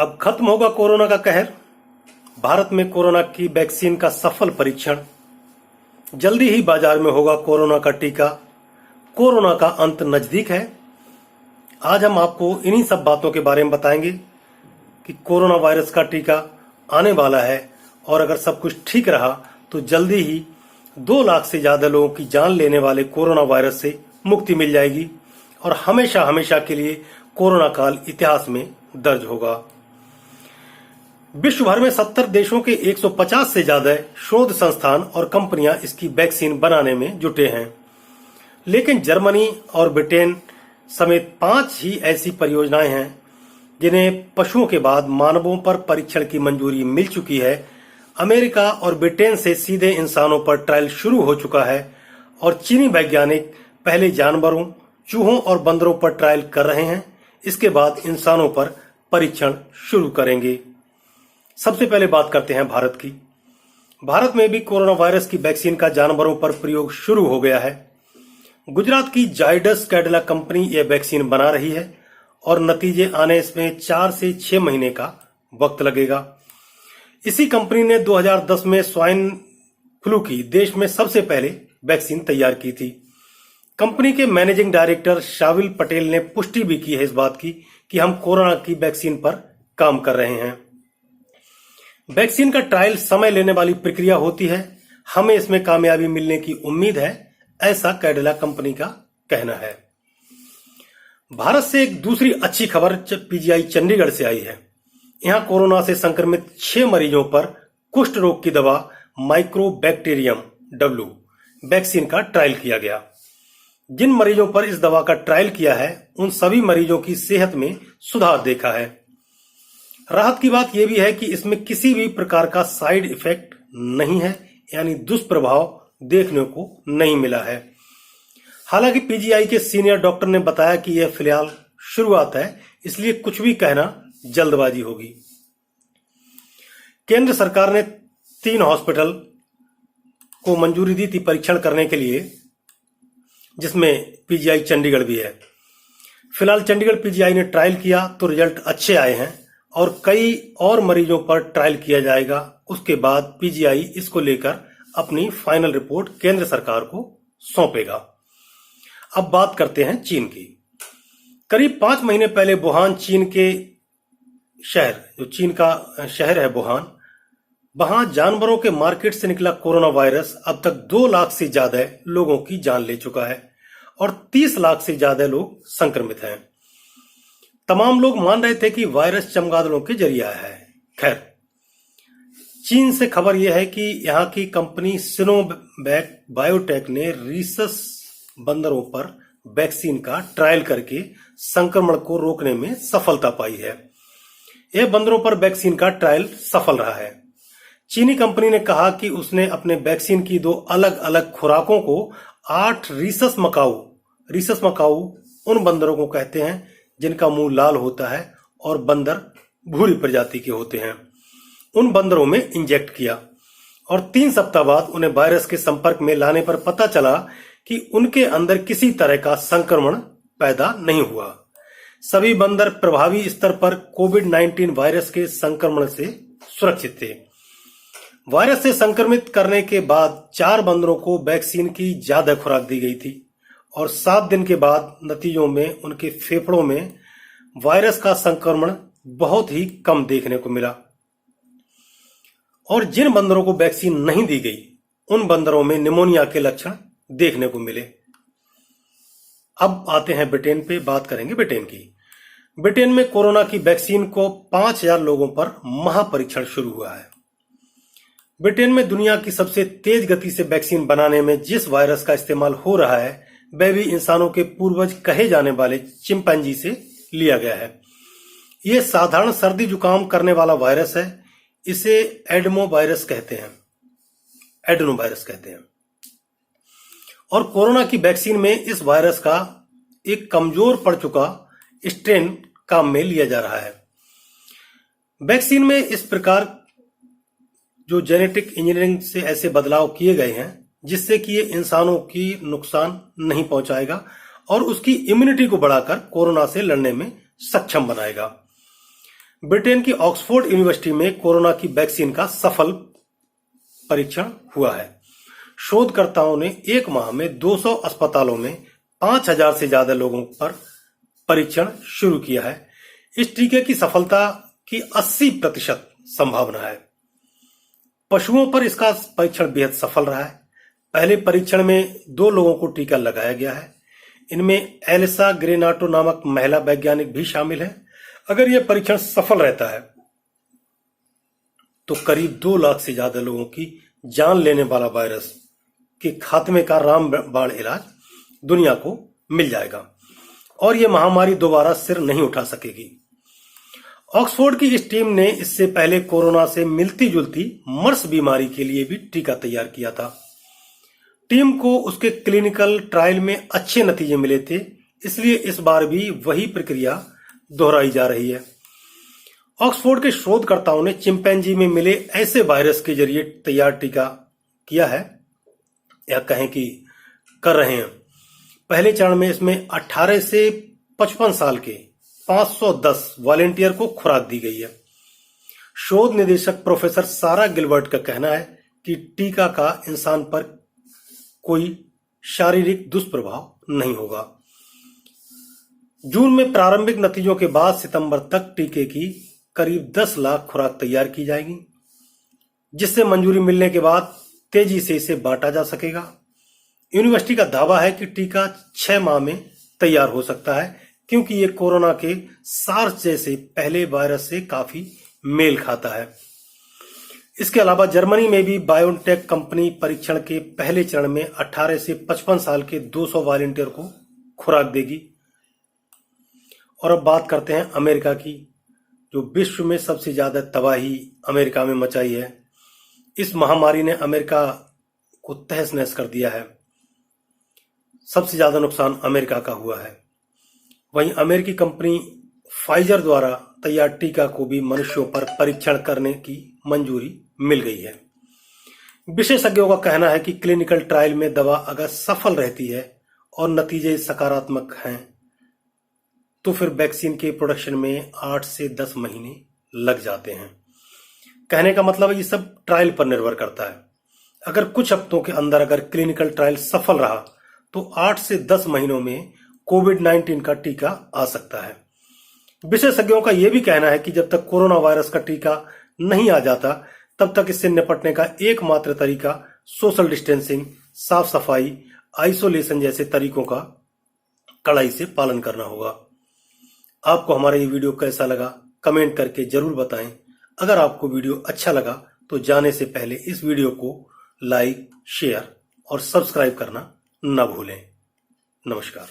अब खत्म होगा कोरोना का कहर। भारत में कोरोना की वैक्सीन का सफल परीक्षण। जल्दी ही बाजार में होगा कोरोना का टीका। कोरोना का अंत नजदीक है। आज हम आपको इन्हीं सब बातों के बारे में बताएंगे कि कोरोना वायरस का टीका आने वाला है और अगर सब कुछ ठीक रहा तो जल्दी ही 2 लाख से ज्यादा लोगों की जान लेने वाले कोरोना वायरस से मुक्ति मिल जाएगी और हमेशा हमेशा के लिए कोरोना काल इतिहास में दर्ज होगा। विश्व भर में 70 देशों के 150 से ज्यादा शोध संस्थान और कंपनियां इसकी वैक्सीन बनाने में जुटे हैं, लेकिन जर्मनी और ब्रिटेन समेत 5 ही ऐसी परियोजनाएं हैं जिन्हें पशुओं के बाद मानवों पर परीक्षण की मंजूरी मिल चुकी है। अमेरिका और ब्रिटेन से सीधे इंसानों पर ट्रायल शुरू हो चुका है और चीनी वैज्ञानिक पहले जानवरों, चूहों और बंदरों पर ट्रायल कर रहे हैं। इसके बाद इंसानों पर परीक्षण शुरू करेंगे। सबसे पहले बात करते हैं भारत की। भारत में भी कोरोना वायरस की वैक्सीन का जानवरों पर प्रयोग शुरू हो गया है। गुजरात की जायडस कैडिला कंपनी यह वैक्सीन बना रही है और नतीजे आने इसमें 4 से 6 महीने का वक्त लगेगा। इसी कंपनी ने 2010 में स्वाइन फ्लू की देश में सबसे पहले वैक्सीन तैयार की थी। कंपनी के मैनेजिंग डायरेक्टर शाविल पटेल ने पुष्टि भी की है इस बात की कि हम कोरोना की वैक्सीन पर काम कर रहे हैं। वैक्सीन का ट्रायल समय लेने वाली प्रक्रिया होती है। हमें इसमें कामयाबी मिलने की उम्मीद है, ऐसा कैडिला कंपनी का कहना है। भारत से एक दूसरी अच्छी खबर पीजीआई चंडीगढ़ से आई है। यहां कोरोना से संक्रमित 6 मरीजों पर कुष्ठ रोग की दवा माइक्रोबैक्टीरियम W वैक्सीन का ट्रायल किया गया। जिन मरीजों पर इस दवा का ट्रायल किया है उन सभी मरीजों की सेहत में सुधार देखा है। राहत की बात यह भी है कि इसमें किसी भी प्रकार का साइड इफेक्ट नहीं है, यानी दुष्प्रभाव देखने को नहीं मिला है। हालांकि पीजीआई के सीनियर डॉक्टर ने बताया कि यह फिलहाल शुरुआत है, इसलिए कुछ भी कहना जल्दबाजी होगी। केंद्र सरकार ने 3 हॉस्पिटल को मंजूरी दी थी परीक्षण करने के लिए, जिसमें पीजीआई चंडीगढ़ भी है। फिलहाल चंडीगढ़ पीजीआई ने ट्रायल किया तो रिजल्ट अच्छे आए हैं और कई और मरीजों पर ट्रायल किया जाएगा। उसके बाद पीजीआई इसको लेकर अपनी फाइनल रिपोर्ट केंद्र सरकार को सौंपेगा। अब बात करते हैं चीन की। करीब 5 महीने पहले वुहान चीन के शहर, जो चीन का शहर है वुहान, वहां जानवरों के मार्केट से निकला कोरोना वायरस अब तक 2 लाख से ज्यादा लोगों की जान ले चुका है और 30 लाख से ज्यादा लोग संक्रमित हैं। तमाम लोग मान रहे थे कि वायरस चमगादड़ों के जरिए आया है। खैर, चीन से खबर यह है कि यहां की कंपनी सिनोवैक बायोटेक ने रीसस बंदरों पर वैक्सीन का ट्रायल करके संक्रमण को रोकने में सफलता पाई है। यह बंदरों पर वैक्सीन का ट्रायल सफल रहा है। चीनी कंपनी ने कहा कि उसने अपने वैक्सीन की 2 अलग अलग खुराकों को 8 रीसस मकाऊ उन बंदरों को कहते हैं जिनका मुंह लाल होता है और बंदर भूरी प्रजाति के होते हैं, उन बंदरों में इंजेक्ट किया और 3 सप्ताह बाद उन्हें वायरस के संपर्क में लाने पर पता चला कि उनके अंदर किसी तरह का संक्रमण पैदा नहीं हुआ। सभी बंदर प्रभावी स्तर पर कोविड-19 वायरस के संक्रमण से सुरक्षित थे। वायरस से संक्रमित करने के बाद 4 बंदरों को वैक्सीन की ज्यादा खुराक दी गई थी और 7 दिन के बाद नतीजों में उनके फेफड़ों में वायरस का संक्रमण बहुत ही कम देखने को मिला और जिन बंदरों को वैक्सीन नहीं दी गई उन बंदरों में निमोनिया के लक्षण देखने को मिले। अब आते हैं ब्रिटेन पे, बात करेंगे ब्रिटेन की। ब्रिटेन में कोरोना की वैक्सीन को 5000 लोगों पर महापरीक्षण शुरू हुआ है। ब्रिटेन में दुनिया की सबसे तेज गति से वैक्सीन बनाने में जिस वायरस का इस्तेमाल हो रहा है वह भी इंसानों के पूर्वज कहे जाने वाले चिंपैंजी से लिया गया है। यह साधारण सर्दी जुकाम करने वाला वायरस है। इसे एडनोवायरस कहते हैं और कोरोना की वैक्सीन में इस वायरस का एक कमजोर पड़ चुका स्ट्रेन काम में लिया जा रहा है। वैक्सीन में इस प्रकार जो जेनेटिक इंजीनियरिंग से ऐसे बदलाव किए गए हैं जिससे कि ये इंसानों की नुकसान नहीं पहुंचाएगा और उसकी इम्यूनिटी को बढ़ाकर कोरोना से लड़ने में सक्षम बनाएगा। ब्रिटेन की ऑक्सफोर्ड यूनिवर्सिटी में कोरोना की वैक्सीन का सफल परीक्षण हुआ है। शोधकर्ताओं ने एक माह में 200 अस्पतालों में 5000 से ज्यादा लोगों पर परीक्षण शुरू किया है। इस टीके की सफलता की 80% संभावना है। पशुओं पर इसका परीक्षण बेहद सफल रहा है। पहले परीक्षण में 2 लोगों को टीका लगाया गया है। इनमें एलिसा ग्रेनाटो नामक महिला वैज्ञानिक भी शामिल है। अगर यह परीक्षण सफल रहता है तो करीब 2 लाख से ज्यादा लोगों की जान लेने वाला वायरस के खात्मे का रामबाण इलाज दुनिया को मिल जाएगा और यह महामारी दोबारा सिर नहीं उठा सकेगी। ऑक्सफोर्ड की इस टीम ने इससे पहले कोरोना से मिलती जुलती मर्स बीमारी के लिए भी टीका तैयार किया था। टीम को उसके क्लिनिकल ट्रायल में अच्छे नतीजे मिले थे, इसलिए इस बार भी वही प्रक्रिया दोहराई जा रही है। ऑक्सफोर्ड के शोधकर्ताओं ने चिंपैंजी में मिले ऐसे वायरस के जरिए तैयार टीका किया है या कहें कि कर रहे हैं। पहले चरण में इसमें 18 से 55 साल के 510 वॉलेंटियर को खुराक दी गई है। शोध निदेशक प्रोफेसर सारा गिलबर्ट का कहना है कि टीका का इंसान पर कोई शारीरिक दुष्प्रभाव नहीं होगा। जून में प्रारंभिक नतीजों के बाद सितंबर तक टीके की करीब 10 लाख खुराक तैयार की जाएगी, जिससे मंजूरी मिलने के बाद तेजी से इसे बांटा जा सकेगा। यूनिवर्सिटी का दावा है कि टीका 6 माह में तैयार हो सकता है, क्योंकि ये कोरोना के सार्स जैसे पहले वायरस से काफी मेल खाता है। इसके अलावा जर्मनी में भी बायोटेक कंपनी परीक्षण के पहले चरण में 18 से 55 साल के 200 वॉलेंटियर को खुराक देगी। और अब बात करते हैं अमेरिका की, जो विश्व में सबसे ज्यादा तबाही अमेरिका में मचाई है। इस महामारी ने अमेरिका को तहस नहस कर दिया है। सबसे ज्यादा नुकसान अमेरिका का हुआ है। वहीं अमेरिकी कंपनी फाइजर द्वारा तैयार टीका को भी मनुष्यों पर परीक्षण करने की मंजूरी मिल गई है। विशेषज्ञों का कहना है कि क्लिनिकल ट्रायल में दवा अगर सफल रहती है और नतीजे सकारात्मक हैं तो फिर वैक्सीन के प्रोडक्शन में 8 से 10 महीने लग जाते हैं। कहने का मतलब है ये सब ट्रायल पर निर्भर करता है। अगर कुछ हफ्तों के अंदर अगर क्लिनिकल ट्रायल सफल रहा तो 8 से 10 महीनों में कोविड-19 का टीका आ सकता है। विशेषज्ञों का यह भी कहना है कि जब तक कोरोना वायरस का टीका नहीं आ जाता तब तक इससे निपटने का एकमात्र तरीका सोशल डिस्टेंसिंग, साफ सफाई, आइसोलेशन जैसे तरीकों का कड़ाई से पालन करना होगा। आपको हमारा ये वीडियो कैसा लगा कमेंट करके जरूर बताएं। अगर आपको वीडियो अच्छा लगा तो जाने से पहले इस वीडियो को लाइक, शेयर और सब्सक्राइब करना न भूलें। नमस्कार।